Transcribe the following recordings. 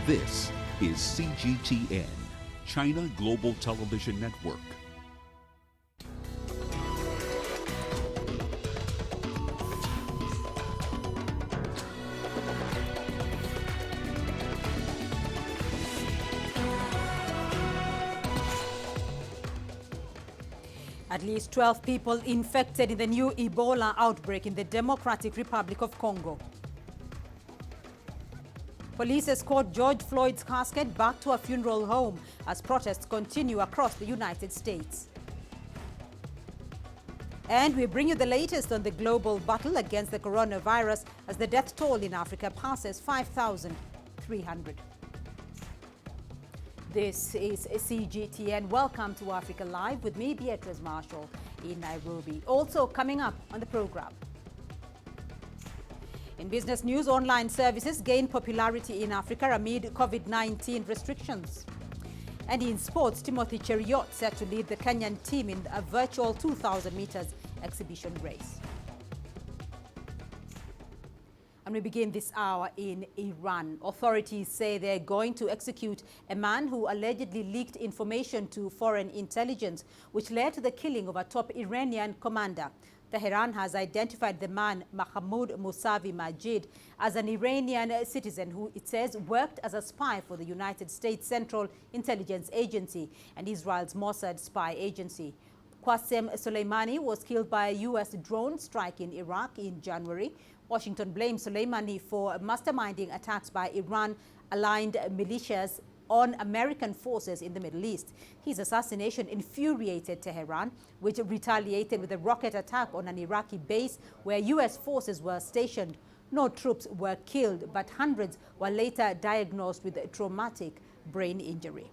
This is CGTN, China Global Television Network. At least 12 people infected in the new Ebola outbreak in the Democratic Republic of Congo. Police escort George Floyd's casket back to a funeral home as protests continue across the United States. And we bring you the latest on the global battle against the coronavirus as the death toll in Africa passes 5,300. This is CGTN. Welcome to Africa Live with me, Beatrice Marshall, in Nairobi. Also coming up on the program. In business news, online services gain popularity in Africa amid COVID-19 restrictions. And in sports, Timothy Cheruiyot set to lead the Kenyan team in a virtual 2,000 meters exhibition race. And we begin this hour in Iran. Authorities say they're going to execute a man who allegedly leaked information to foreign intelligence, which led to the killing of a top Iranian commander. Tehran has identified the man, Mahmoud Mousavi Majid, as an Iranian citizen who, it says, worked as a spy for the United States Central Intelligence Agency and Israel's Mossad spy agency. Qasem Soleimani was killed by a U.S. drone strike in Iraq in January. Washington blames Soleimani for masterminding attacks by Iran-aligned militias on American forces in the Middle East. His assassination infuriated Tehran, which retaliated with a rocket attack on an Iraqi base where U.S. forces were stationed. No troops were killed, but hundreds were later diagnosed with traumatic brain injury.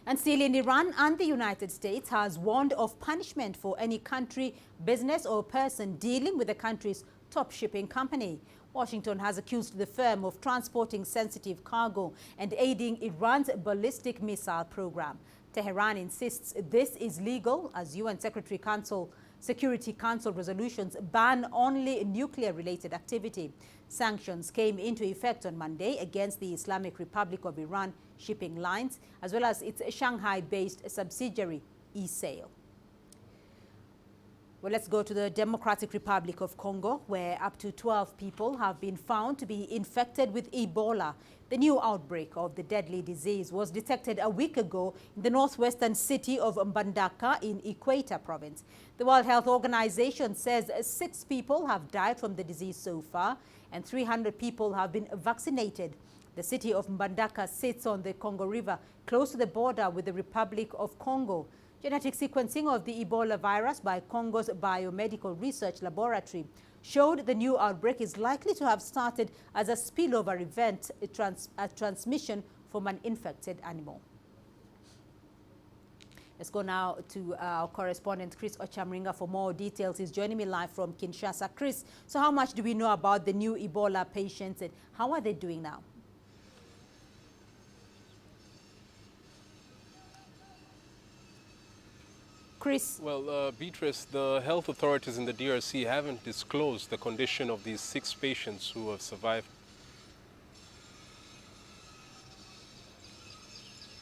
And still in Iran, and the United States has warned of punishment for any country, business or person dealing with the country's top shipping company. Washington has accused the firm of transporting sensitive cargo and aiding Iran's ballistic missile program. Tehran insists this is legal as UN Security Council resolutions ban only nuclear-related activity. Sanctions came into effect on Monday against the Islamic Republic of Iran shipping lines, as well as its Shanghai-based subsidiary, eSail. Well, let's go to the Democratic Republic of Congo, where up to 12 people have been found to be infected with Ebola. The new outbreak of the deadly disease was detected a week ago in the northwestern city of Mbandaka in Equator province. The World Health Organization says 6 people have died from the disease so far, and 300 people have been vaccinated. The city of Mbandaka sits on the Congo River, close to the border with the Republic of Congo. Genetic sequencing of the Ebola virus by Congo's Biomedical Research Laboratory showed the new outbreak is likely to have started as a spillover event, a transmission from an infected animal. Let's go now to our correspondent, Chris Ochamringa, for more details. He's joining me live from Kinshasa. Chris, so how much do we know about the new Ebola patients and how are they doing now? Chris. Well, Beatrice, the health authorities in the DRC haven't disclosed the condition of these 6 patients who have survived.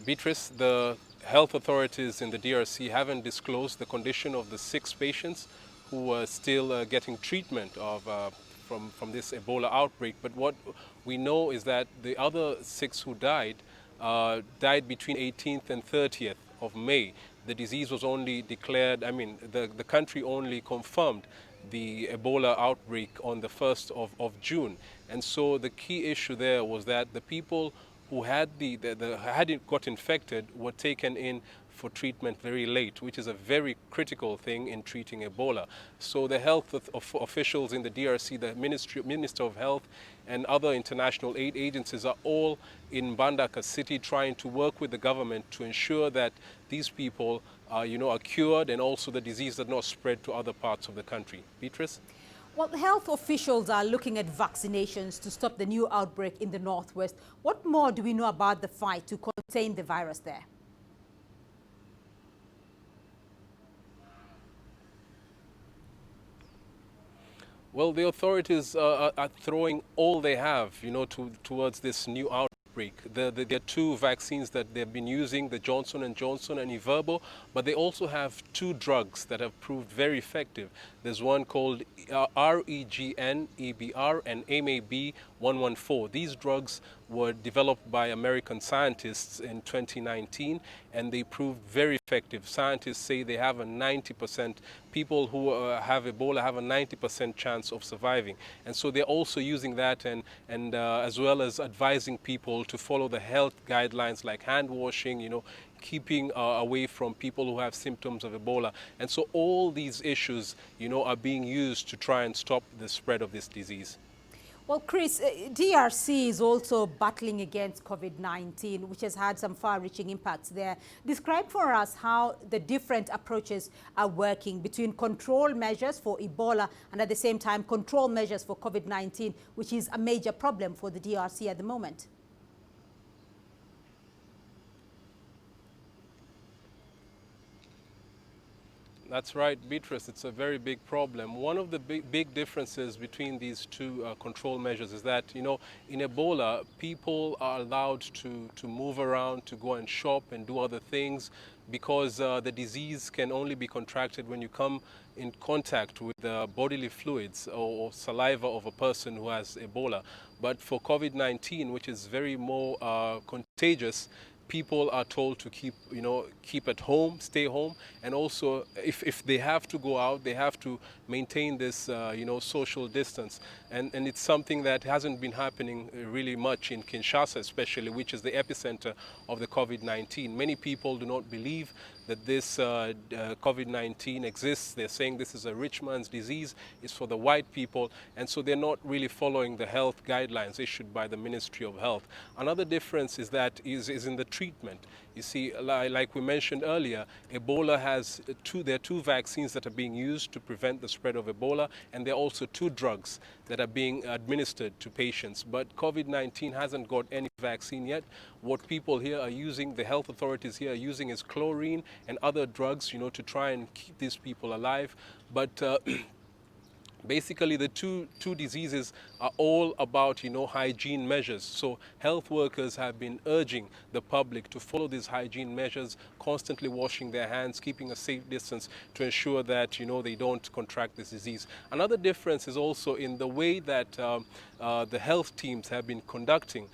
Beatrice, the health authorities in the DRC haven't disclosed the condition of the 6 patients who are still getting treatment from this Ebola outbreak. But what we know is that the other 6 who died between 18th and 30th of May. The disease was only declared, the country only confirmed the Ebola outbreak on the 1st of June. And so the key issue there was that the people who had got infected were taken in for treatment very late, which is a very critical thing in treating Ebola. So the health officials in the DRC, the Minister of Health and other international aid agencies are all in Mbandaka city trying to work with the government to ensure that these people are cured and also the disease does not spread to other parts of the country. Beatrice? Well, health officials are looking at vaccinations to stop the new outbreak in the northwest. What more do we know about the fight to contain the virus there? Well, the authorities are throwing all they have, towards this new outbreak. There are two vaccines that they've been using, the Johnson & Johnson and Iverbo, but they also have two drugs that have proved very effective. There's one called REGN-EBR and MAB-114. These drugs were developed by American scientists in 2019, and they proved very effective. Scientists say they have a 90%, people who have Ebola have a 90% chance of surviving. And so they're also using that and as well as advising people to follow the health guidelines like hand washing, keeping away from people who have symptoms of Ebola. And so all these issues, are being used to try and stop the spread of this disease. Well, Chris, DRC is also battling against COVID-19, which has had some far-reaching impacts there. Describe for us how the different approaches are working between control measures for Ebola and at the same time control measures for COVID-19, which is a major problem for the DRC at the moment. That's right, Beatrice. It's a very big problem. One of the big differences between these two control measures is that, in Ebola, people are allowed to move around, to go and shop and do other things because the disease can only be contracted when you come in contact with the bodily fluids or saliva of a person who has Ebola. But for COVID-19, which is very more contagious, people are told to keep at home, stay home, and also if they have to go out, they have to maintain this, social distance. And it's something that hasn't been happening really much in Kinshasa, especially, which is the epicenter of the COVID-19. Many people do not believe that this COVID-19 exists. They're saying this is a rich man's disease, it's for the white people, and so they're not really following the health guidelines issued by the Ministry of Health. Another difference is in the treatment. You see, like we mentioned earlier, Ebola has there are two vaccines that are being used to prevent the spread of Ebola, and there are also two drugs that are being administered to patients. But COVID-19 hasn't got any vaccine yet. What people here are using, the health authorities here are using, is chlorine and other drugs, to try and keep these people alive. But basically, the two diseases are all about, hygiene measures. So health workers have been urging the public to follow these hygiene measures, constantly washing their hands, keeping a safe distance to ensure that, they don't contract this disease. Another difference is also in the way that the health teams have been conducting,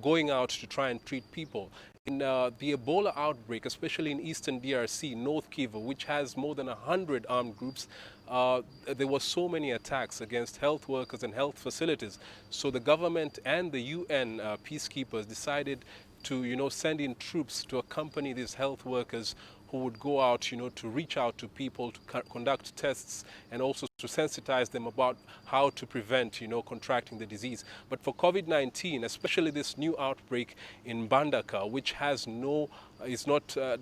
going out to try and treat people. In the Ebola outbreak, especially in eastern DRC, North Kivu, which has more than 100 armed groups, there were so many attacks against health workers and health facilities. So the government and the UN peacekeepers decided to, send in troops to accompany these health workers who would go out, to reach out to people, to conduct tests, and also to sensitize them about how to prevent, contracting the disease. But for COVID-19, especially this new outbreak in Bandaka, which has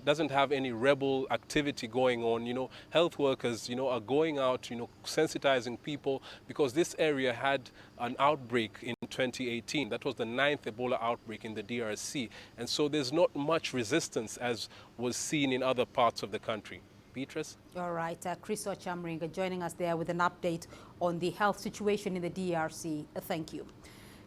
doesn't have any rebel activity going on, health workers, are going out, sensitizing people, because this area had an outbreak in 2018. That was the 9th Ebola outbreak in the DRC. And so there's not much resistance as was seen in other parts of the country. Beatrice? All right, Chris Ochamringa joining us there with an update on the health situation in the DRC. Thank you.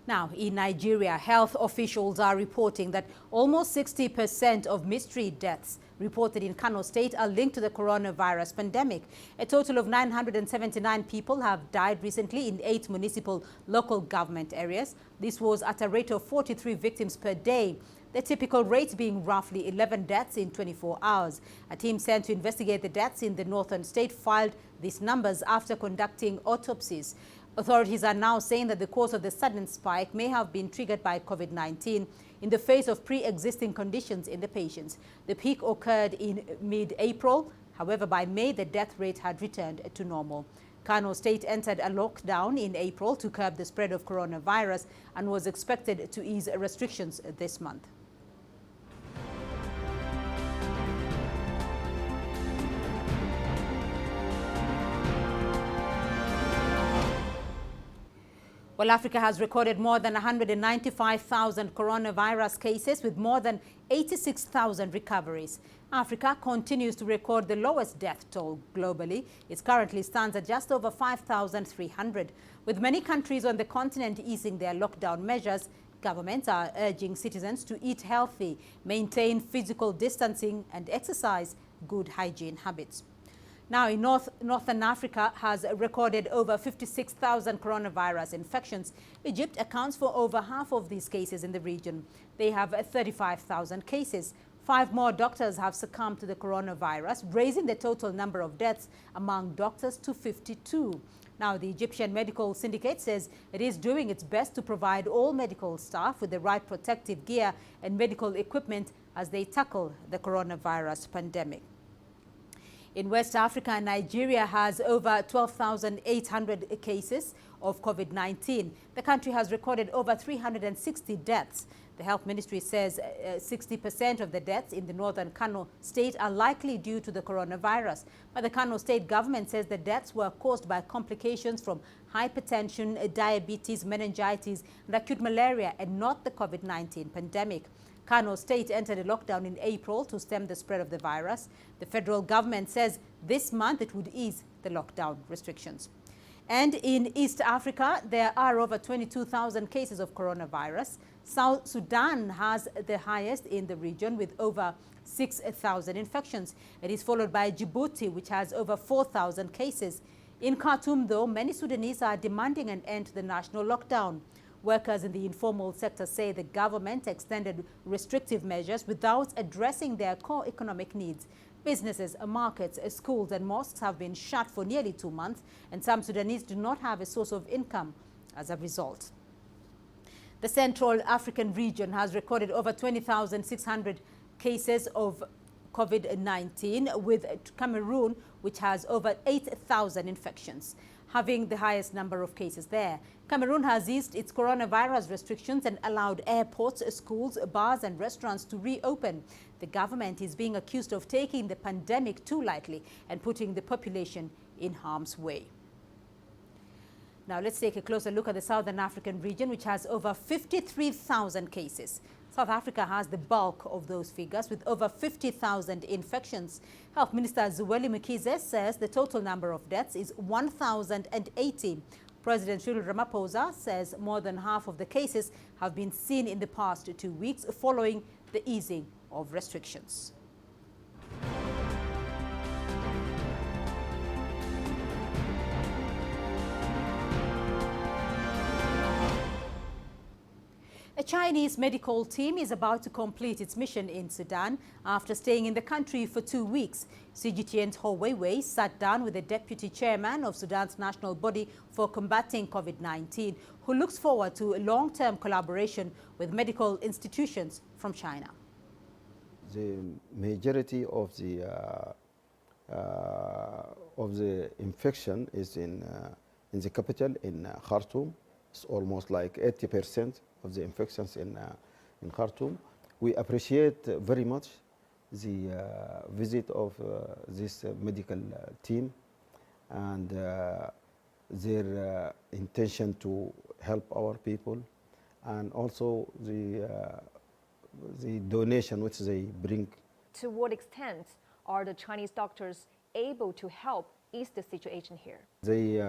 Now, in Nigeria, health officials are reporting that almost 60% of mystery deaths reported in Kano State are linked to the coronavirus pandemic. A total of 979 people have died recently in 8 municipal local government areas. This was at a rate of 43 victims per day, the typical rate being roughly 11 deaths in 24 hours. A team sent to investigate the deaths in the northern state filed these numbers after conducting autopsies. Authorities are now saying that the cause of the sudden spike may have been triggered by COVID-19 in the face of pre-existing conditions in the patients. The peak occurred in mid-April. However, by May, the death rate had returned to normal. Kano State entered a lockdown in April to curb the spread of coronavirus and was expected to ease restrictions this month. Well, Africa has recorded more than 195,000 coronavirus cases with more than 86,000 recoveries. Africa continues to record the lowest death toll globally. It currently stands at just over 5,300. With many countries on the continent easing their lockdown measures, governments are urging citizens to eat healthy, maintain physical distancing and exercise good hygiene habits. Now, in Northern Africa has recorded over 56,000 coronavirus infections. Egypt accounts for over half of these cases in the region. They have 35,000 cases. 5 more doctors have succumbed to the coronavirus, raising the total number of deaths among doctors to 52. Now, the Egyptian Medical Syndicate says it is doing its best to provide all medical staff with the right protective gear and medical equipment as they tackle the coronavirus pandemic. In West Africa, Nigeria has over 12,800 cases of COVID-19. The country has recorded over 360 deaths. The Health Ministry says 60% of the deaths in the northern Kano state are likely due to the coronavirus. But the Kano state government says the deaths were caused by complications from hypertension, diabetes, meningitis, and acute malaria, and not the COVID-19 pandemic. Kano State entered a lockdown in April to stem the spread of the virus. The federal government says this month it would ease the lockdown restrictions. And in East Africa, there are over 22,000 cases of coronavirus. South Sudan has the highest in the region with over 6,000 infections. It is followed by Djibouti, which has over 4,000 cases. In Khartoum, though, many Sudanese are demanding an end to the national lockdown. Workers in the informal sector say the government extended restrictive measures without addressing their core economic needs. Businesses, markets, schools and mosques have been shut for nearly 2 months, and some Sudanese do not have a source of income as a result. The Central African region has recorded over 20,600 cases of COVID-19, with Cameroon, which has over 8,000 infections, having the highest number of cases there. Cameroon has eased its coronavirus restrictions and allowed airports, schools, bars and restaurants to reopen. The government is being accused of taking the pandemic too lightly and putting the population in harm's way. Now let's take a closer look at the Southern African region, which has over 53,000 cases. South Africa has the bulk of those figures with over 50,000 infections. Health Minister Zweli Mkhize says the total number of deaths is 1,080. President Cyril Ramaphosa says more than half of the cases have been seen in the past 2 weeks following the easing of restrictions. A Chinese medical team is about to complete its mission in Sudan after staying in the country for 2 weeks. CGTN's Ho Weiwei sat down with the deputy chairman of Sudan's national body for combating COVID-19, who looks forward to a long-term collaboration with medical institutions from China. The majority of the infection is in the capital, in Khartoum. It's almost like 80% of the infections in Khartoum. We appreciate very much the visit of this medical team and their intention to help our people, and also the donation which they bring. To what extent are the Chinese doctors able to help ease the situation here? They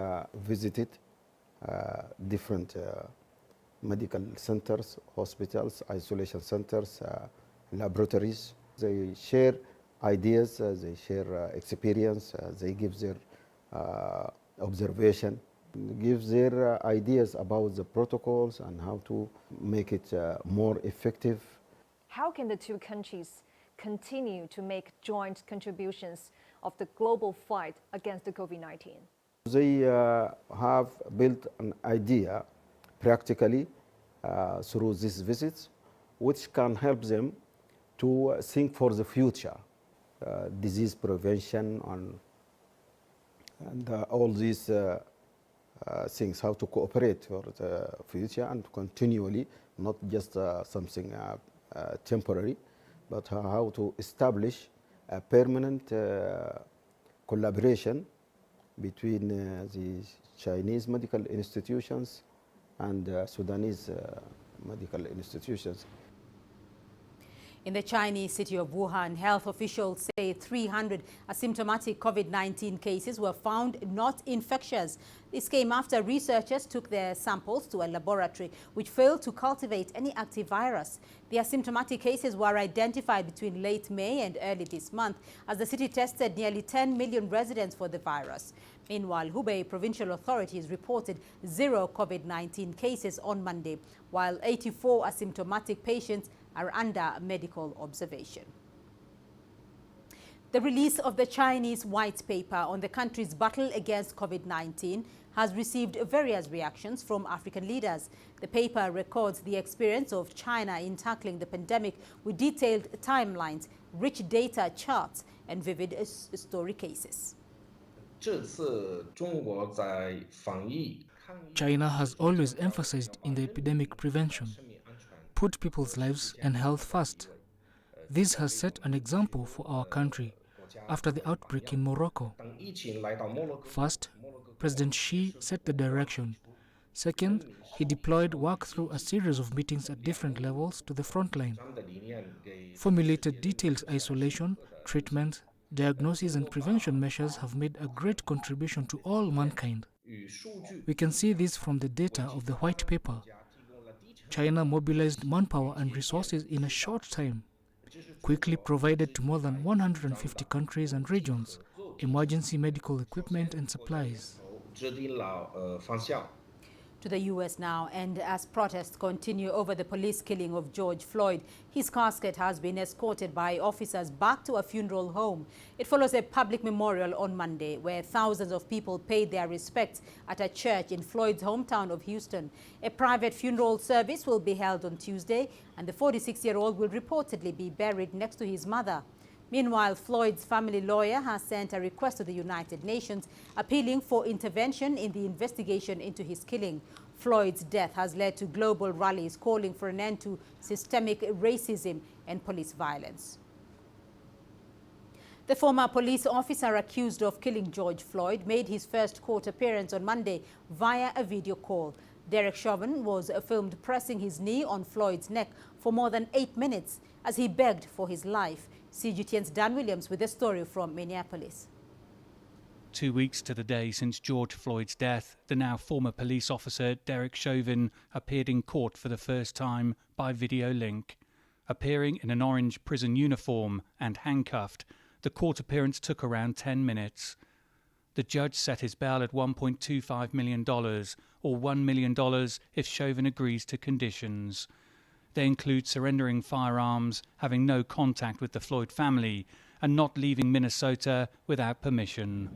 visited different medical centers, hospitals, isolation centers, laboratories. They share ideas, they share experience, they give their observation, give their ideas about the protocols and how to make it more effective. How can the two countries continue to make joint contributions of the global fight against the COVID-19? They have built an idea practically through these visits, which can help them to think for the future, disease prevention and all these things, how to cooperate for the future and continually, not just something temporary, but how to establish a permanent collaboration between the Chinese medical institutions and Sudanese medical institutions. In the Chinese city of Wuhan, health officials say 300 asymptomatic COVID-19 cases were found not infectious. This came after researchers took their samples to a laboratory which failed to cultivate any active virus. The asymptomatic cases were identified between late May and early this month as the city tested nearly 10 million residents for the virus. Meanwhile, Hubei provincial authorities reported 0 COVID-19 cases on Monday, while 84 asymptomatic patients are under medical observation. The release of the Chinese white paper on the country's battle against COVID-19 has received various reactions from African leaders. The paper records the experience of China in tackling the pandemic with detailed timelines, rich data charts, and vivid story cases. China has always emphasized in the epidemic prevention, put people's lives and health first. This has set an example for our country after the outbreak in Morocco. First, President Xi set the direction. Second, he deployed work through a series of meetings at different levels to the front line, formulated detailed isolation, treatment, diagnosis and prevention measures have made a great contribution to all mankind. We can see this from the data of the white paper. China mobilized manpower and resources in a short time, quickly provided to more than 150 countries and regions emergency medical equipment and supplies. To the U.S. now, and as protests continue over the police killing of George Floyd, his casket has been escorted by officers back to a funeral home. It follows a public memorial on Monday where thousands of people paid their respects at a church in Floyd's hometown of Houston. A private funeral service will be held on Tuesday, and the 46-year-old will reportedly be buried next to his mother. Meanwhile, Floyd's family lawyer has sent a request to the United Nations appealing for intervention in the investigation into his killing. Floyd's death has led to global rallies calling for an end to systemic racism and police violence. The former police officer accused of killing George Floyd made his first court appearance on Monday via a video call. Derek Chauvin was filmed pressing his knee on Floyd's neck for more than 8 minutes as he begged for his life. CGTN's Dan Williams with a story from Minneapolis. 2 weeks to the day since George Floyd's death, the now former police officer Derek Chauvin appeared in court for the first time by video link. Appearing in an orange prison uniform and handcuffed, the court appearance took around 10 minutes. The judge set his bail at $1.25 million, or $1 million if Chauvin agrees to conditions. They include surrendering firearms, having no contact with the Floyd family, and not leaving Minnesota without permission.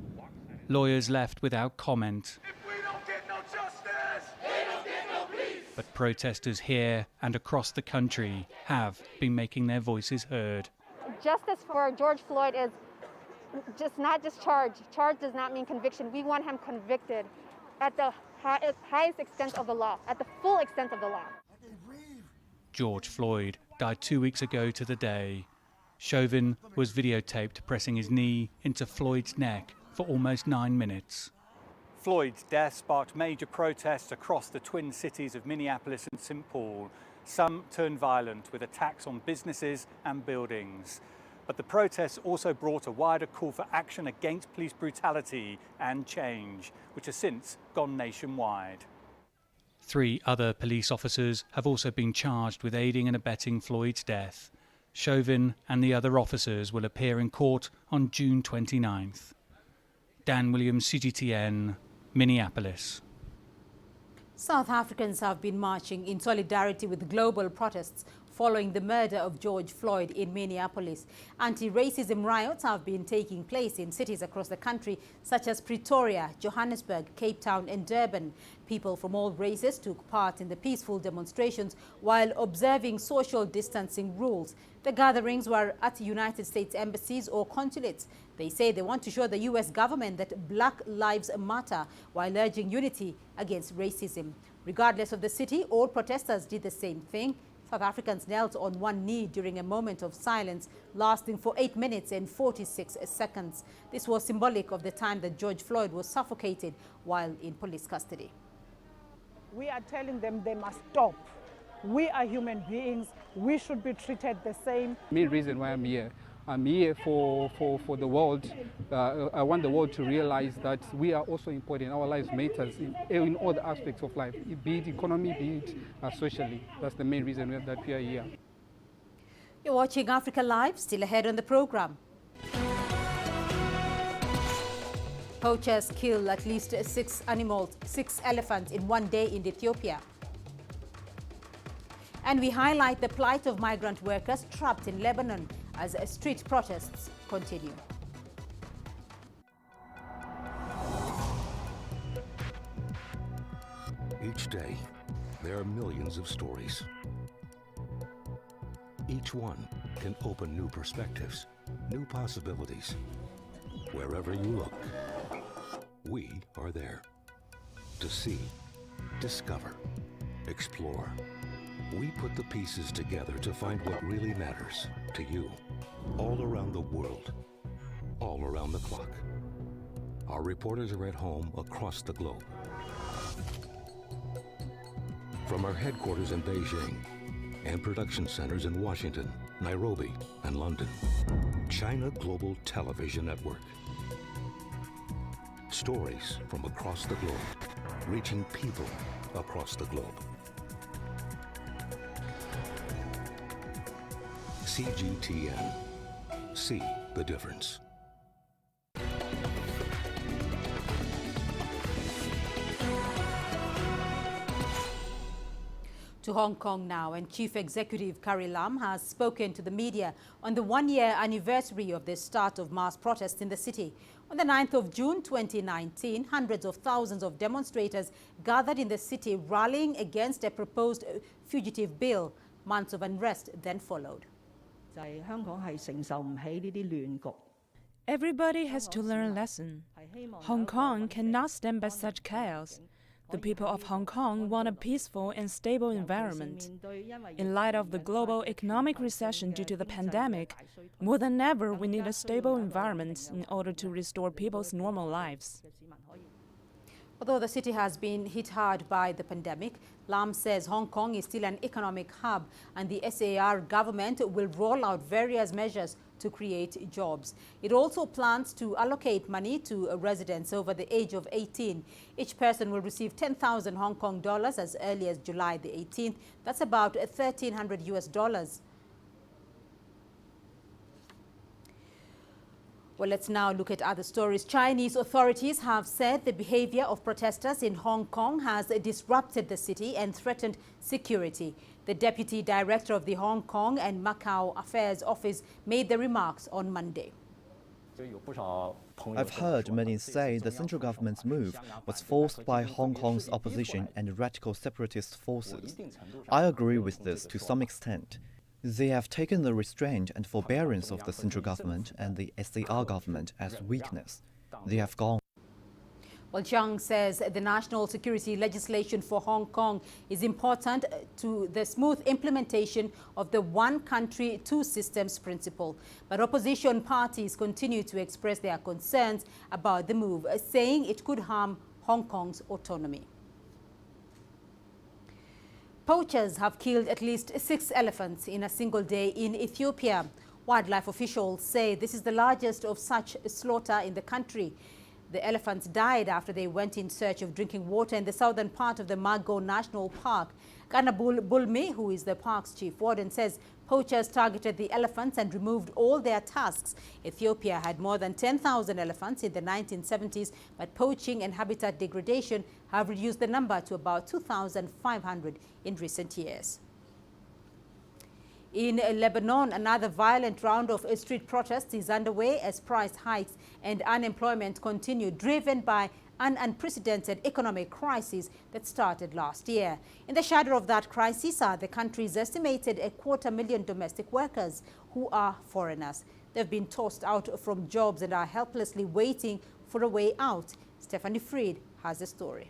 Lawyers left without comment. If we don't get no justice, they don't get no peace. But protesters here and across the country have been making their voices heard. Justice for George Floyd is just not just charge. Charge does not mean conviction. We want him convicted at the highest extent of the law, at the full extent of the law. George Floyd died 2 weeks ago to the day. Chauvin was videotaped pressing his knee into Floyd's neck for almost 9 minutes. Floyd's death sparked major protests across the twin cities of Minneapolis and St. Paul. Some turned violent with attacks on businesses and buildings. But the protests also brought a wider call for action against police brutality and change, which has since gone nationwide. 3 other police officers have also been charged with aiding and abetting Floyd's death. Chauvin and the other officers will appear in court on June 29th. Dan Williams, CGTN, Minneapolis. South Africans have been marching in solidarity with global protests following the murder of George Floyd in Minneapolis. Anti-racism riots have been taking place in cities across the country, such as Pretoria, Johannesburg, Cape Town and Durban. People from all races took part in the peaceful demonstrations while observing social distancing rules. The gatherings were at United States embassies or consulates. They say they want to show the U.S. government that Black lives matter while urging unity against racism. Regardless of the city, all protesters did the same thing. South Africans knelt on one knee during a moment of silence lasting for 8 minutes and 46 seconds. This was symbolic of the time that George Floyd was suffocated while in police custody. We are telling them they must stop. we are human beings. We should be treated the same. Main reason why I'm here for the world. I want the world to realize that we are also important. Our lives matters in all the aspects of life, be it economy, be it socially. That's the main reason that we are here. You're watching Africa Live, still ahead on the program. Poachers kill at least 6 elephants in one day in Ethiopia. And we highlight the plight of migrant workers trapped in Lebanon as street protests continue. Each day, there are millions of stories. Each one can open new perspectives, new possibilities. Wherever you look, we are there to see, discover, explore. We put the pieces together to find what really matters to you, all around the world, all around the clock. Our reporters are at home across the globe. From our headquarters in Beijing and production centers in Washington, Nairobi, and London, China Global Television Network. Stories from across the globe, reaching people across the globe. CGTN. See the difference. To Hong Kong now, and Chief Executive Carrie Lam has spoken to the media on the one-year anniversary of the start of mass protests in the city. On the 9th of June 2019, hundreds of thousands of demonstrators gathered in the city rallying against a proposed fugitive bill. Months of unrest then followed. Everybody has to learn a lesson. Hong Kong cannot stand by such chaos. The people of Hong Kong want a peaceful and stable environment. In light of the global economic recession due to the pandemic, more than ever we need a stable environment in order to restore people's normal lives. Although the city has been hit hard by the pandemic, Lam says Hong Kong is still an economic hub and the SAR government will roll out various measures to create jobs. It also plans to allocate money to residents over the age of 18. Each person will receive 10,000 Hong Kong dollars as early as July the 18th. That's about $1,300. Well, let's now look at other stories. Chinese authorities have said the behavior of protesters in Hong Kong has disrupted the city and threatened security. The deputy director of the Hong Kong and Macau Affairs Office made the remarks on Monday. I've heard many say the central government's move was forced by Hong Kong's opposition and radical separatist forces. I agree with this to some extent. They have taken the restraint and forbearance of the central government and the SAR government as weakness. They have gone. Well, Chiang says the national security legislation for Hong Kong is important to the smooth implementation of the one country, two systems principle. But opposition parties continue to express their concerns about the move, saying it could harm Hong Kong's autonomy. Poachers have killed at least 6 elephants in a single day in Ethiopia. Wildlife officials say this is the largest of such slaughter in the country. The elephants died after they went in search of drinking water in the southern part of the Mago National Park. Ganabul Bulmi, who is the park's chief warden, says poachers targeted the elephants and removed all their tusks. Ethiopia had more than 10,000 elephants in the 1970s, but poaching and habitat degradation have reduced the number to about 2,500 in recent years. In Lebanon, another violent round of street protests is underway as price hikes and unemployment continue, driven by an unprecedented economic crisis that started last year. In the shadow of that crisis are the country's estimated 250,000 domestic workers who are foreigners. They've been tossed out from jobs and are helplessly waiting for a way out. Stephanie Fried has the story.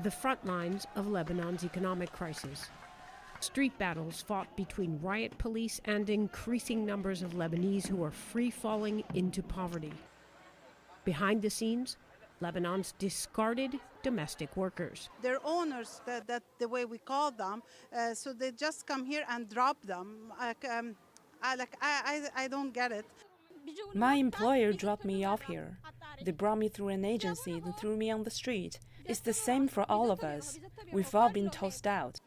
The front lines of Lebanon's economic crisis. Street battles fought between riot police and increasing numbers of Lebanese who are free-falling into poverty. Behind the scenes, Lebanon's discarded domestic workers. They're owners, that the way we call them, so they just come here and drop them. I don't get it. My employer dropped me off here. They brought me through an agency, then threw me on the street. It's the same for all of us. We've all been tossed out.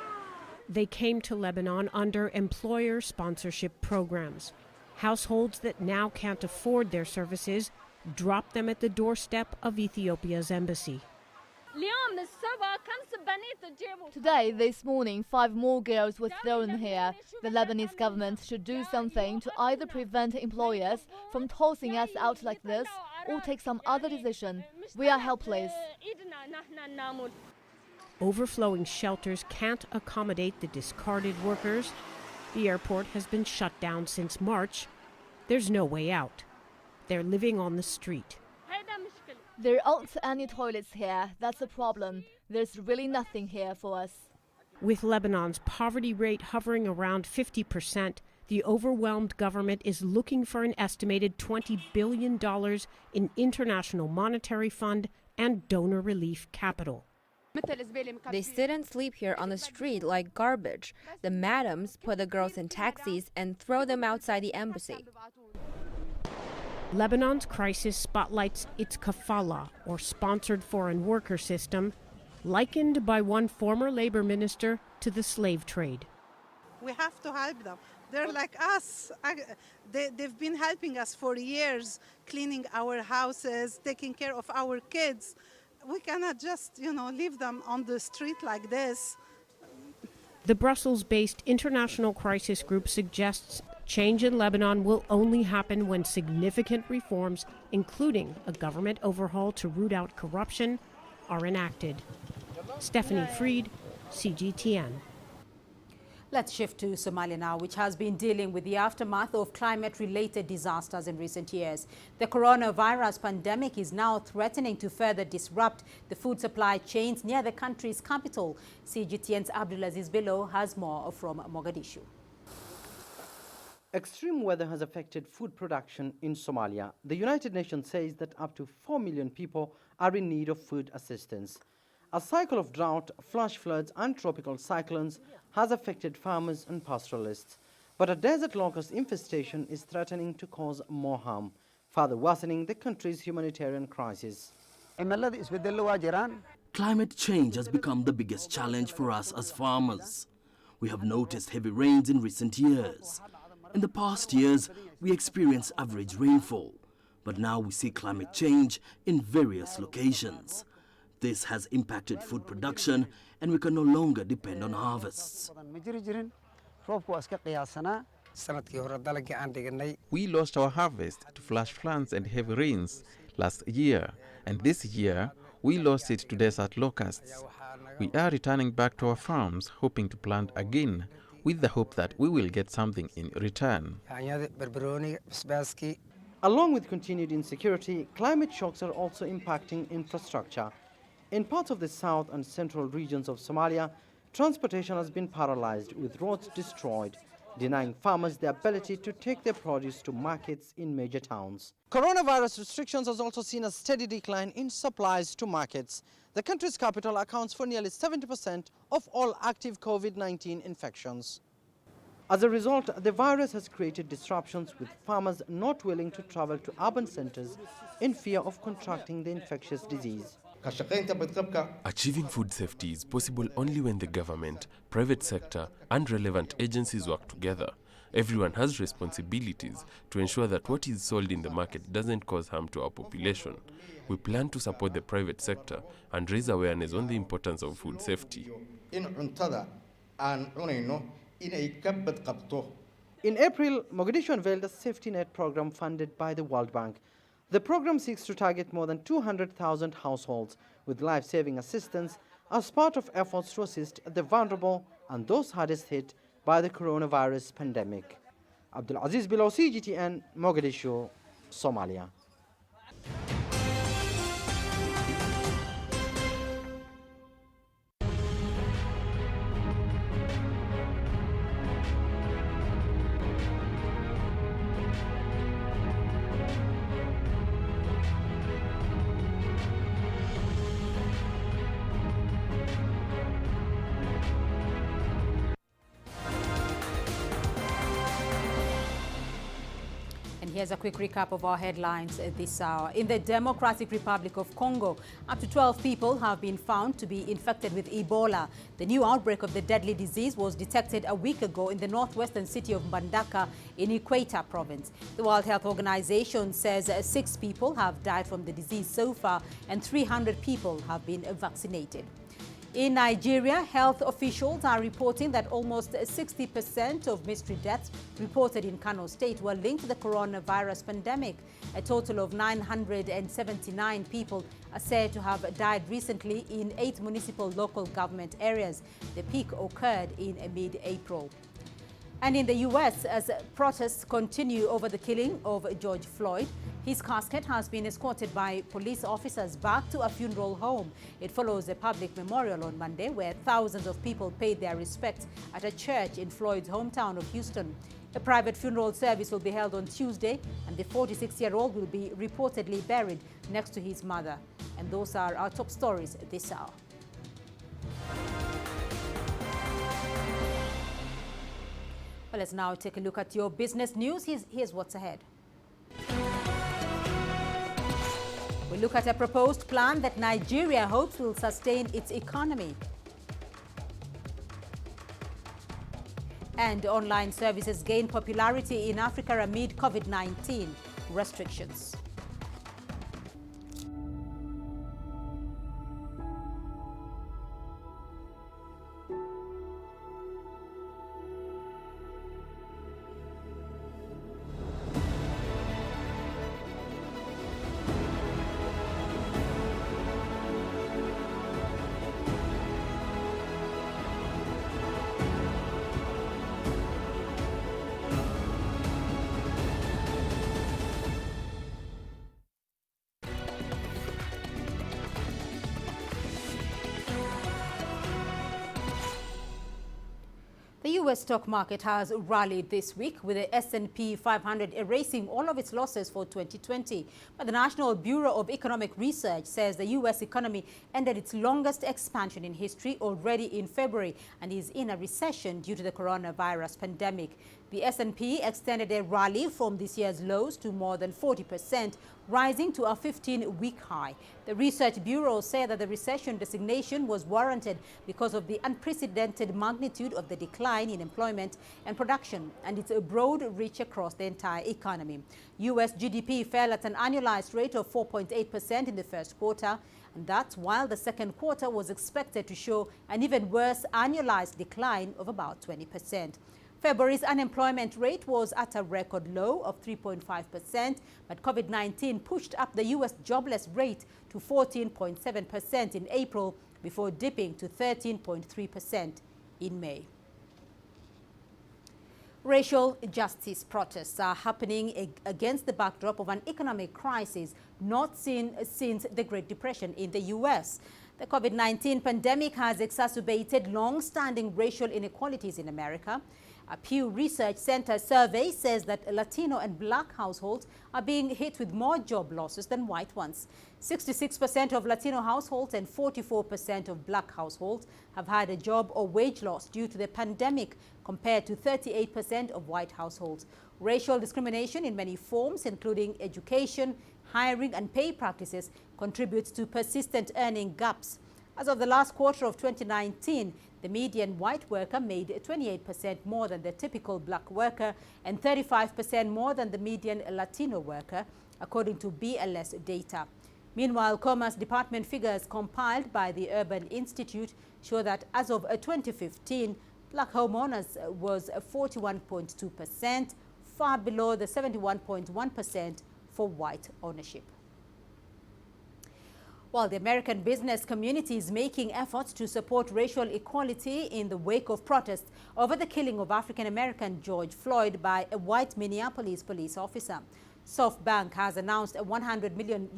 They came to Lebanon under employer sponsorship programs. Households that now can't afford their services drop them at the doorstep of Ethiopia's embassy. Today, this morning, 5 more girls were thrown here. The Lebanese government should do something to either prevent employers from tossing us out like this or take some other decision. We are helpless. Overflowing shelters can't accommodate the discarded workers. The airport has been shut down since March. There's no way out. They're living on the street. There aren't any toilets here. That's a problem. There's really nothing here for us. With Lebanon's poverty rate hovering around 50%, the overwhelmed government is looking for an estimated $20 billion in International Monetary Fund and donor relief capital. They sit and sleep here on the street like garbage. The madams put the girls in taxis and throw them outside the embassy. Lebanon's crisis spotlights its kafala, or sponsored foreign worker system, likened by one former labor minister to the slave trade. We have to help them. They're like us. They've been helping us for years, cleaning our houses, taking care of our kids. We cannot just, leave them on the street like this. The Brussels-based International Crisis Group suggests change in Lebanon will only happen when significant reforms, including a government overhaul to root out corruption, are enacted. Stephanie Fried, CGTN. Let's shift to Somalia now, which has been dealing with the aftermath of climate-related disasters in recent years. The coronavirus pandemic is now threatening to further disrupt the food supply chains near the country's capital. CGTN's Abdulaziz Bello has more from Mogadishu. Extreme weather has affected food production in Somalia. The United Nations says that up to 4 million people are in need of food assistance. A cycle of drought, flash floods and tropical cyclones has affected farmers and pastoralists. But a desert locust infestation is threatening to cause more harm, further worsening the country's humanitarian crisis. Climate change has become the biggest challenge for us as farmers. We have noticed heavy rains in recent years. In the past years, we experienced average rainfall, but now we see climate change in various locations. This has impacted food production, and we can no longer depend on harvests. We lost our harvest to flash floods and heavy rains last year, and this year we lost it to desert locusts. We are returning back to our farms, hoping to plant again, with the hope that we will get something in return. Along with continued insecurity, climate shocks are also impacting infrastructure. In parts of the south and central regions of Somalia, transportation has been paralyzed with roads destroyed, denying farmers the ability to take their produce to markets in major towns. Coronavirus restrictions has also seen a steady decline in supplies to markets. The country's capital accounts for nearly 70% of all active COVID-19 infections. As a result, the virus has created disruptions, with farmers not willing to travel to urban centers in fear of contracting the infectious disease. Achieving food safety is possible only when the government, private sector, and relevant agencies work together. Everyone has responsibilities to ensure that what is sold in the market doesn't cause harm to our population. We plan to support the private sector and raise awareness on the importance of food safety. In April, Mogadishu unveiled a safety net program funded by the World Bank. The program seeks to target more than 200,000 households with life-saving assistance as part of efforts to assist the vulnerable and those hardest hit by the coronavirus pandemic. Abdulaziz Bello, CGTN, Mogadishu, Somalia. Here's a quick recap of our headlines this hour. In the Democratic Republic of Congo, up to 12 people have been found to be infected with Ebola. The new outbreak of the deadly disease was detected a week ago in the northwestern city of Mbandaka in Equator province. The World Health Organization says 6 people have died from the disease so far and 300 people have been vaccinated. In Nigeria, health officials are reporting that almost 60% of mystery deaths reported in Kano State were linked to the coronavirus pandemic. A total of 979 people are said to have died recently in 8 municipal local government areas. The peak occurred in mid-April. And in the U.S., as protests continue over the killing of George Floyd, his casket has been escorted by police officers back to a funeral home. It follows a public memorial on Monday where thousands of people paid their respects at a church in Floyd's hometown of Houston. A private funeral service will be held on Tuesday, and the 46-year-old will be reportedly buried next to his mother. And those are our top stories this hour. Well, let's now take a look at your business news. Here's what's ahead. We look at a proposed plan that Nigeria hopes will sustain its economy. And online services gain popularity in Africa amid COVID-19 restrictions. The U.S. stock market has rallied this week, with the S&P 500 erasing all of its losses for 2020. But the National Bureau of Economic Research says the U.S. economy ended its longest expansion in history already in February and is in a recession due to the coronavirus pandemic. The S&P extended a rally from this year's lows to more than 40%, rising to a 15-week high. The Research Bureau said that the recession designation was warranted because of the unprecedented magnitude of the decline in employment and production and its broad reach across the entire economy. U.S. GDP fell at an annualized rate of 4.8% in the first quarter, and that's while the second quarter was expected to show an even worse annualized decline of about 20%. February's unemployment rate was at a record low of 3.5%, but COVID-19 pushed up the U.S. jobless rate to 14.7% in April before dipping to 13.3% in May. Racial justice protests are happening against the backdrop of an economic crisis not seen since the Great Depression in the U.S. The COVID-19 pandemic has exacerbated long-standing racial inequalities in America. A Pew Research Center survey says that Latino and Black households are being hit with more job losses than white ones. 66% of Latino households and 44% of Black households have had a job or wage loss due to the pandemic, compared to 38% of white households. Racial discrimination in many forms, including education, hiring, and pay practices, contributes to persistent earning gaps. As of the last quarter of 2019, the median white worker made 28% more than the typical Black worker and 35% more than the median Latino worker, according to BLS data. Meanwhile, Commerce Department figures compiled by the Urban Institute show that as of 2015, Black homeowners was 41.2%, far below the 71.1% for white ownership. While the American business community is making efforts to support racial equality in the wake of protests over the killing of African-American George Floyd by a white Minneapolis police officer, SoftBank has announced a $100 million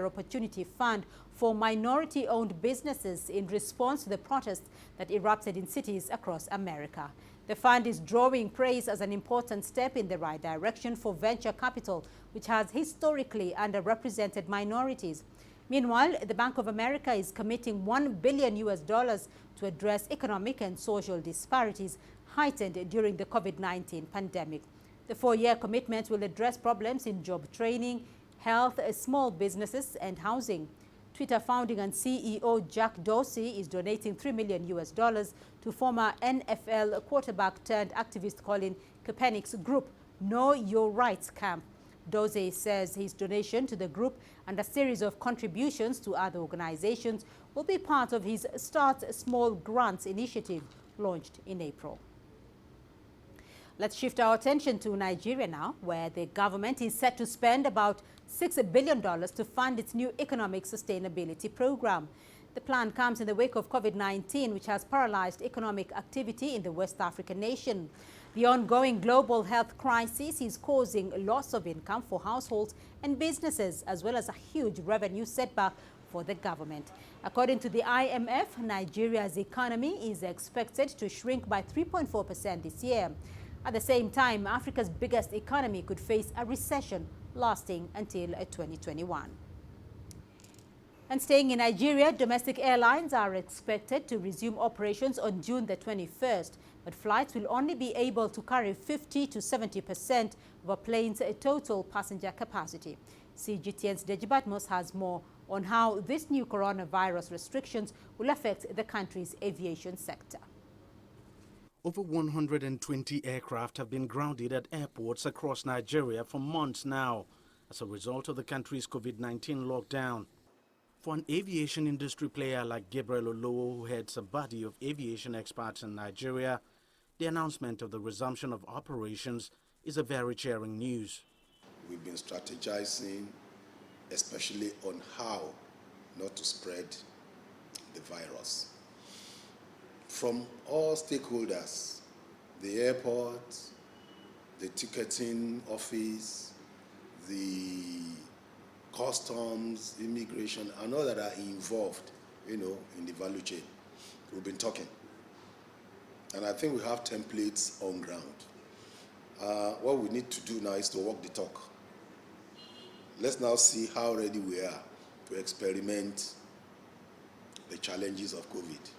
opportunity fund for minority-owned businesses in response to the protests that erupted in cities across America. The fund is drawing praise as an important step in the right direction for venture capital, which has historically underrepresented minorities. Meanwhile, the Bank of America is committing $1 billion to address economic and social disparities heightened during the COVID-19 pandemic. The 4-year commitment will address problems in job training, health, small businesses and housing. Twitter founding and CEO Jack Dorsey is donating $3 million to former NFL quarterback turned activist Colin Kaepernick's group Know Your Rights camp. Dorsey says his donation to the group and a series of contributions to other organizations will be part of his Start Small Grants initiative launched in April. Let's shift our attention to Nigeria now, where the government is set to spend about $6 billion to fund its new economic sustainability program. The plan comes in the wake of COVID-19, which has paralyzed economic activity in the West African nation. The ongoing global health crisis is causing loss of income for households and businesses, as well as a huge revenue setback for the government. According to the IMF, Nigeria's economy is expected to shrink by 3.4% this year. At the same time, Africa's biggest economy could face a recession lasting until 2021. And staying in Nigeria, domestic airlines are expected to resume operations on June the 21st, but flights will only be able to carry 50 to 70% of a plane's total passenger capacity. CGTN's Deji Badmus has more on how this new coronavirus restrictions will affect the country's aviation sector. Over 120 aircraft have been grounded at airports across Nigeria for months now as a result of the country's COVID-19 lockdown. For an aviation industry player like Gabriel Olowo, who heads a body of aviation experts in Nigeria, the announcement of the resumption of operations is a very cheering news. We've been strategizing, especially on how not to spread the virus. From all stakeholders, the airport, the ticketing office, the customs, immigration, and all that are involved, in the value chain. We've been talking. And I think we have templates on ground. What we need to do now is to walk the talk. Let's now see how ready we are to experiment the challenges of COVID.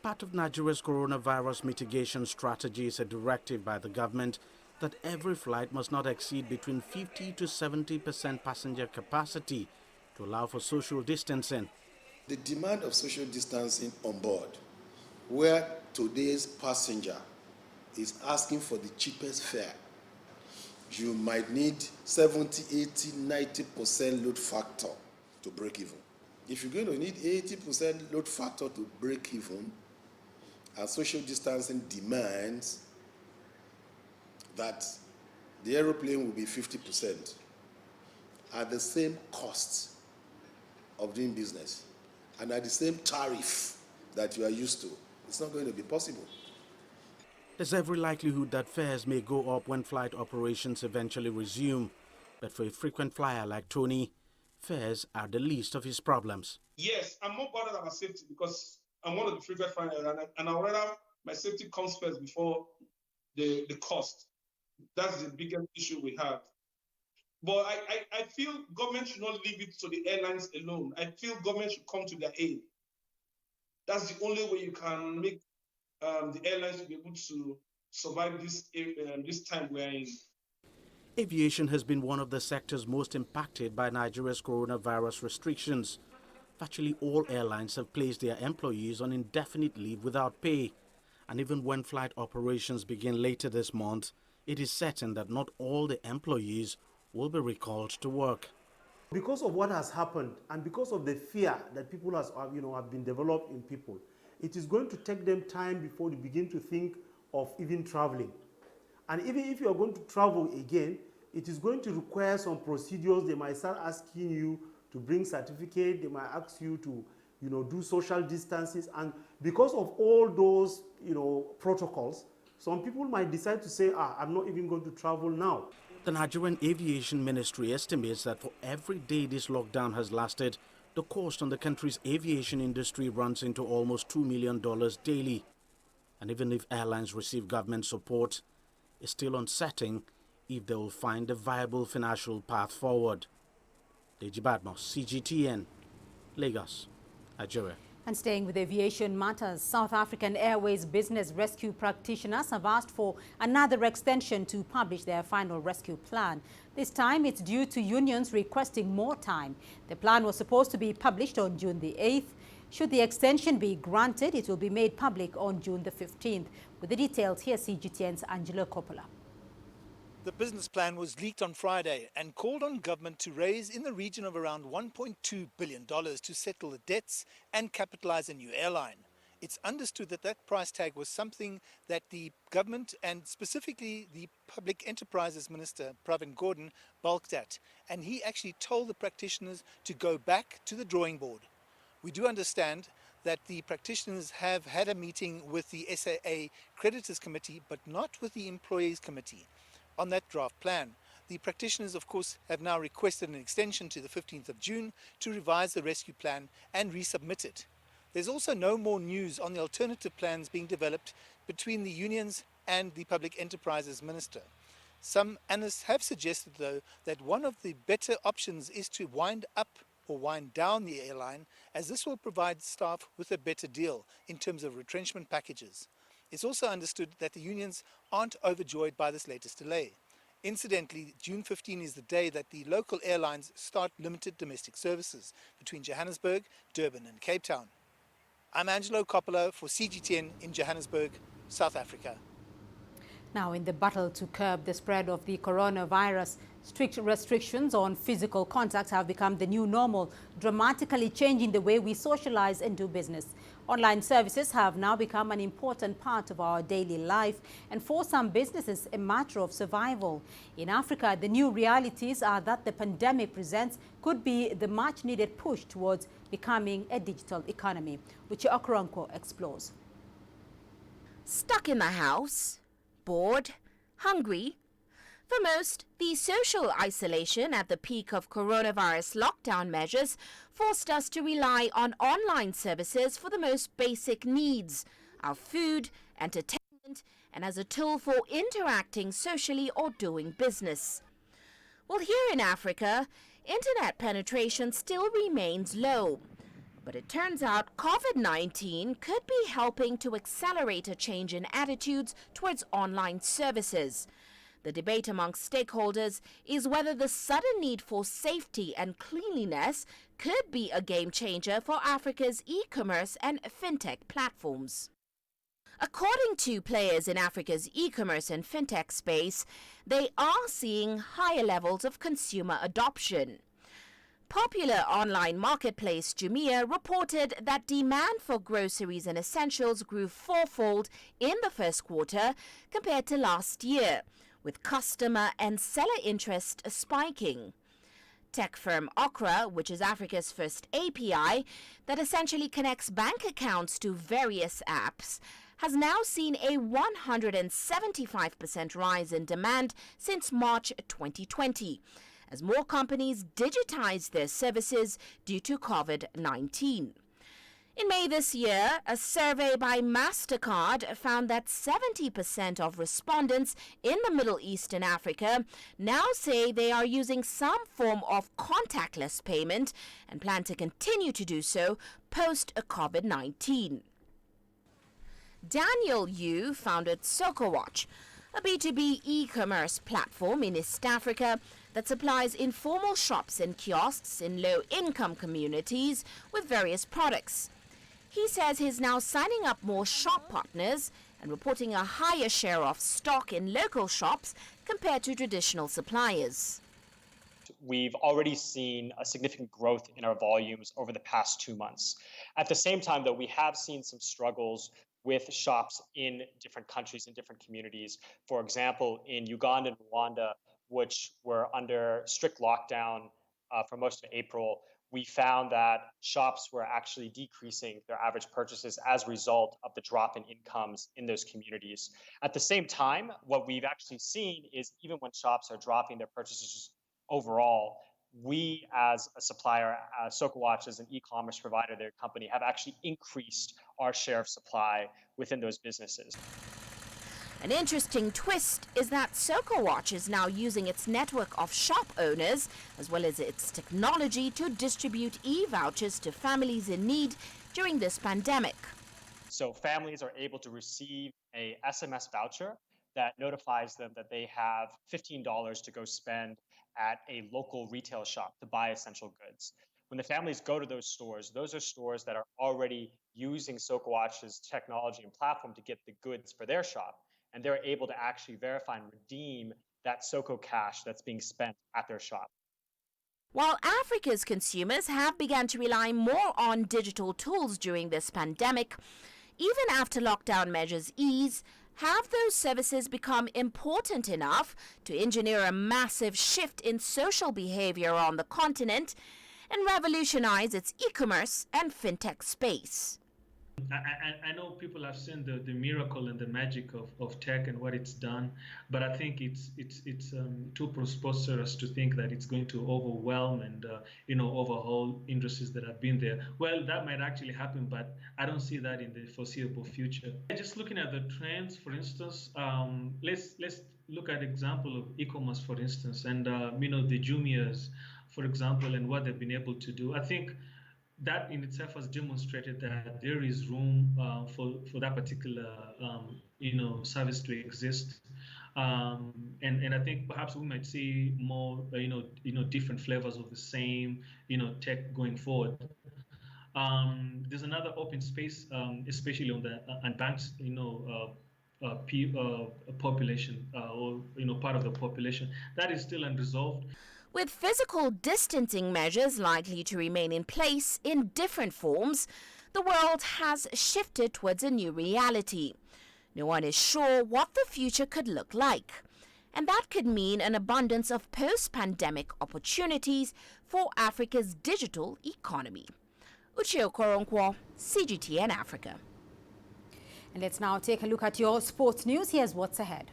Part of Nigeria's coronavirus mitigation strategy is a directive by the government that every flight must not exceed between 50 to 70% passenger capacity to allow for social distancing. The demand of social distancing on board, where today's passenger is asking for the cheapest fare, you might need 70, 80, 90% load factor to break even. If you're going to need 80% load factor to break even, and social distancing demands that the aeroplane will be 50% at the same cost of doing business and at the same tariff that you are used to, it's not going to be possible. There's every likelihood that fares may go up when flight operations eventually resume. But for a frequent flyer like Tony, fares are the least of his problems. Yes, I'm more bothered about safety because I'm one of the frequent flyers, and I'd rather my safety comes first before the cost. That's the biggest issue we have. But I feel government should not leave it to the airlines alone. I feel government should come to their aid. That's the only way you can make the airlines be able to survive this time we're in. Aviation has been one of the sectors most impacted by Nigeria's coronavirus restrictions. Virtually all airlines have placed their employees on indefinite leave without pay. And even when flight operations begin later this month, it is certain that not all the employees will be recalled to work. Because of what has happened and because of the fear that people have been developed in people, it is going to take them time before they begin to think of even traveling. And even if you are going to travel again, it is going to require some procedures. They might start asking you to bring certificate. They might ask you to, do social distances. And because of all those, protocols, some people might decide to say, I'm not even going to travel now. The Nigerian Aviation Ministry estimates that for every day this lockdown has lasted, the cost on the country's aviation industry runs into almost $2 million daily. And even if airlines receive government support, it's still uncertain if they will find a viable financial path forward. Deji Badmus, CGTN, Lagos, Nigeria. And staying with aviation matters, South African Airways business rescue practitioners have asked for another extension to publish their final rescue plan. This time it's due to unions requesting more time. The plan was supposed to be published on June the 8th. Should the extension be granted, it will be made public on June the 15th. With the details, here's CGTN's Angelo Coppola. The business plan was leaked on Friday and called on government to raise in the region of around $1.2 billion to settle the debts and capitalize a new airline. It's understood that that price tag was something that the government and specifically the Public Enterprises Minister, Pravin Gordhan, balked at. And he actually told the practitioners to go back to the drawing board. We do understand that the practitioners have had a meeting with the SAA Creditors Committee, but not with the Employees Committee. On that draft plan, the practitioners, of course, have now requested an extension to the 15th of June to revise the rescue plan and resubmit it. There's also no more news on the alternative plans being developed between the unions and the Public Enterprises Minister. Some analysts have suggested, though, that one of the better options is to wind up or wind down the airline, as this will provide staff with a better deal in terms of retrenchment packages. It's also understood that the unions aren't overjoyed by this latest delay. Incidentally, June 15 is the day that the local airlines start limited domestic services between Johannesburg, Durban and Cape Town. I'm Angelo Coppola for CGTN in Johannesburg, South Africa. Now, in the battle to curb the spread of the coronavirus, strict restrictions on physical contact have become the new normal, dramatically changing the way we socialize and do business. Online services have now become an important part of our daily life, and for some businesses, a matter of survival. In Africa, the new realities are that the pandemic presents could be the much-needed push towards becoming a digital economy, which Okoronkwo explores. Stuck in the house? Bored? Hungry? For most, the social isolation at the peak of coronavirus lockdown measures forced us to rely on online services for the most basic needs, our food, entertainment, and as a tool for interacting socially or doing business. Well, here in Africa, internet penetration still remains low. But it turns out COVID-19 could be helping to accelerate a change in attitudes towards online services. The debate amongst stakeholders is whether the sudden need for safety and cleanliness could be a game changer for Africa's e-commerce and fintech platforms. According to players in Africa's e-commerce and fintech space, they are seeing higher levels of consumer adoption. Popular online marketplace Jumia reported that demand for groceries and essentials grew fourfold in the first quarter compared to last year, with customer and seller interest spiking. Tech firm Okra, which is Africa's first API that essentially connects bank accounts to various apps, has now seen a 175% rise in demand since March 2020. As more companies digitize their services due to COVID-19. In May this year, a survey by MasterCard found that 70% of respondents in the Middle East and Africa now say they are using some form of contactless payment and plan to continue to do so post-COVID-19. Daniel Yu founded SocoWatch, a B2B e-commerce platform in East Africa that supplies informal shops and kiosks in low-income communities with various products. He says he's now signing up more shop partners and reporting a higher share of stock in local shops compared to traditional suppliers. We've already seen a significant growth in our volumes over the past 2 months. At the same time, though, we have seen some struggles with shops in different countries, in different communities. For example, in Uganda and Rwanda, which were under strict lockdown for most of April, we found that shops were actually decreasing their average purchases as a result of the drop in incomes in those communities. At the same time, what we've actually seen is even when shops are dropping their purchases overall, we as a supplier, SocoWatch as an e-commerce provider, their company, have actually increased our share of supply within those businesses. An interesting twist is that SocoWatch is now using its network of shop owners, as well as its technology, to distribute e-vouchers to families in need during this pandemic. So families are able to receive a SMS voucher that notifies them that they have $15 to go spend at a local retail shop to buy essential goods. When the families go to those are stores that are already using SocoWatch's technology and platform to get the goods for their shop, and they're able to actually verify and redeem that Soco cash that's being spent at their shop. While Africa's consumers have begun to rely more on digital tools during this pandemic, even after lockdown measures ease, have those services become important enough to engineer a massive shift in social behavior on the continent and revolutionize its e-commerce and fintech space? I know people have seen the miracle and the magic of tech and what it's done, but I think it's too preposterous to think that it's going to overwhelm and overhaul industries that have been there. Well, that might actually happen, but I don't see that in the foreseeable future. Just looking at the trends, for instance, let's look at example of e-commerce, for instance, and the Jumias, for example, and what they've been able to do. I think that in itself has demonstrated that there is room for that particular service to exist, and I think perhaps we might see more different flavors of the same tech going forward. There's another open space, especially on the unbanked population or part of the population that is still unresolved. With physical distancing measures likely to remain in place in different forms, the world has shifted towards a new reality. No one is sure what the future could look like, and that could mean an abundance of post-pandemic opportunities for Africa's digital economy. Uchio Koronkwo, CGTN Africa. And let's now take a look at your sports news. Here's what's ahead.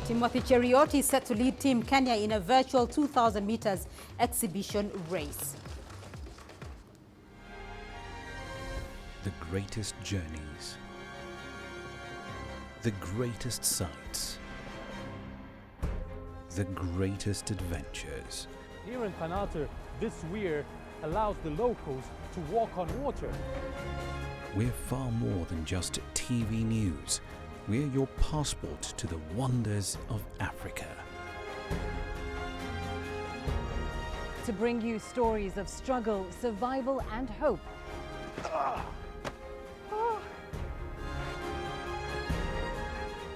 Timothy Cheruiyot is set to lead Team Kenya in a virtual 2,000 meters exhibition race. The greatest journeys, the greatest sights, the greatest adventures. Here in Panata, this weir allows the locals to walk on water. We're far more than just TV news. We're your passport to the wonders of Africa. To bring you stories of struggle, survival and hope.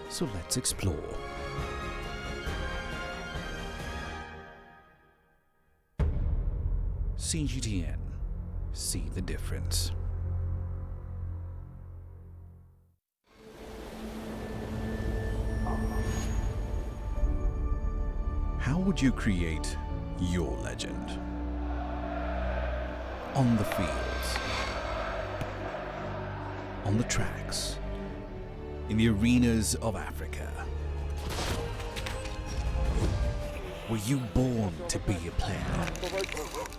So let's explore. CGTN. See the difference. How would you create your legend? On the fields, on the tracks, in the arenas of Africa. Were you born to be a player?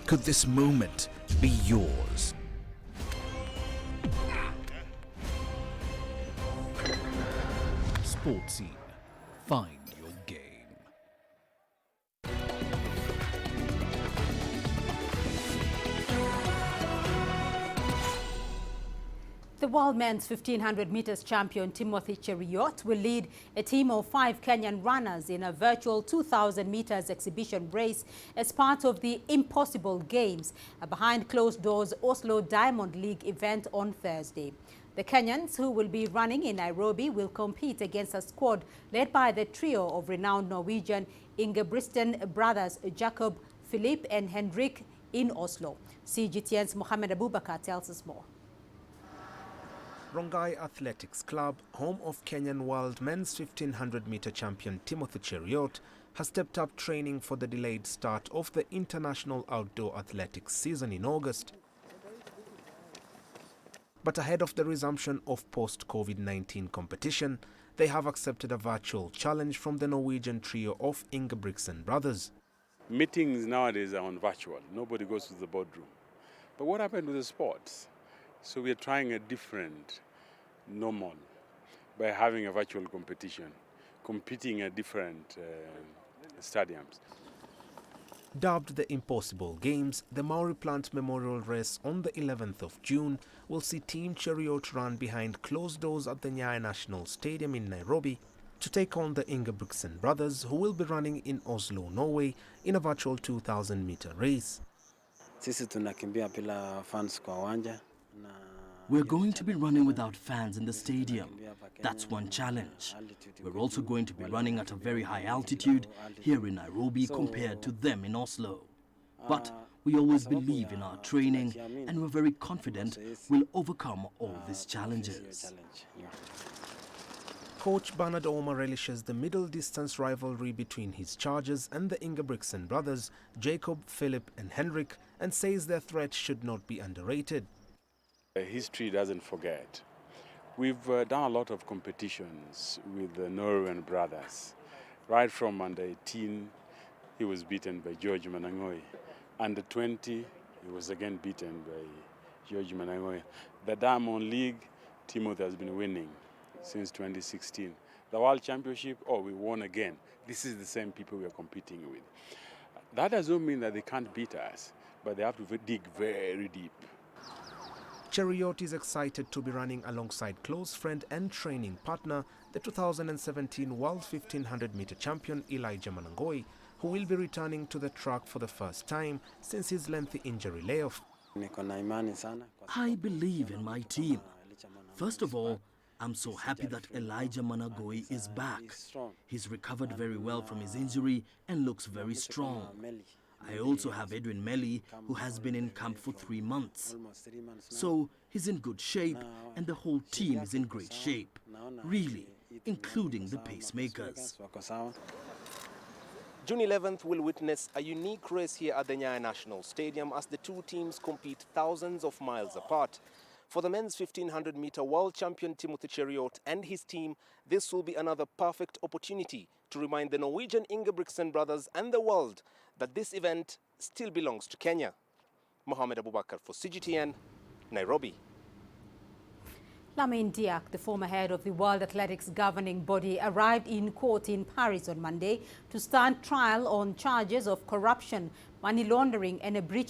Could this moment be yours? Sports Scene. Find your game. The world men's 1500 meters champion Timothy Cheruiyot will lead a team of 5 Kenyan runners in a virtual 2,000 meters exhibition race as part of the Impossible Games, a behind closed doors Oslo Diamond League event on Thursday. The Kenyans, who will be running in Nairobi, will compete against a squad led by the trio of renowned Norwegian Ingebrigtsen brothers Jacob, Philippe and Henrik in Oslo. CGTN's Mohammed Abubakar tells us more. Rongai Athletics Club, home of Kenyan world men's 1500-meter champion Timothy Cheruiyot, has stepped up training for the delayed start of the international outdoor athletics season in August. But ahead of the resumption of post-COVID-19 competition, they have accepted a virtual challenge from the Norwegian trio of Ingebrigtsen brothers. Meetings nowadays are on virtual. Nobody goes to the boardroom. But what happened with the sports? So we are trying a different normal by having a virtual competition, competing at different stadiums. Dubbed the Impossible Games, the Maori Plant Memorial Race on the 11th of June will see Team Chariot run behind closed doors at the Nyayo National Stadium in Nairobi to take on the Ingebrigtsen brothers, who will be running in Oslo, Norway, in a virtual 2,000-meter race. We're going to be running without fans in the stadium. That's one challenge. We're also going to be running at a very high altitude here in Nairobi compared to them in Oslo. But we always believe in our training, and we're very confident we'll overcome all these challenges. Coach Bernard Oma relishes the middle-distance rivalry between his Chargers and the Ingebrigtsen brothers, Jacob, Philip and Henrik, and says their threat should not be underrated. History doesn't forget. We've done a lot of competitions with the Norwegian brothers. Right from under 18, he was beaten by George Manangoi. Under 20, he was again beaten by George Manangoi. The Diamond League, Timothy has been winning since 2016. The World Championship, we won again. This is the same people we are competing with. That doesn't mean that they can't beat us, but they have to dig very deep. Chariot is excited to be running alongside close friend and training partner, the 2017 World 1500-meter champion Elijah Manangoi, who will be returning to the track for the first time since his lengthy injury layoff. I believe in my team. First of all, I'm so happy that Elijah Manangoi is back. He's recovered very well from his injury and looks very strong. I also have Edwin Melly, who has been in camp for 3 months. So he's in good shape, and the whole team is in great shape, really, including the pacemakers. June 11th will witness a unique race here at the Nyayo National Stadium as the two teams compete thousands of miles apart. For the men's 1500-meter world champion Timothy Chariot and his team, this will be another perfect opportunity to remind the Norwegian Ingebrigtsen brothers and the world that this event still belongs to Kenya. Mohamed Abubakar for CGTN, Nairobi. Lamine Diak, the former head of the World Athletics governing body, arrived in court in Paris on Monday to stand trial on charges of corruption, money laundering and a breach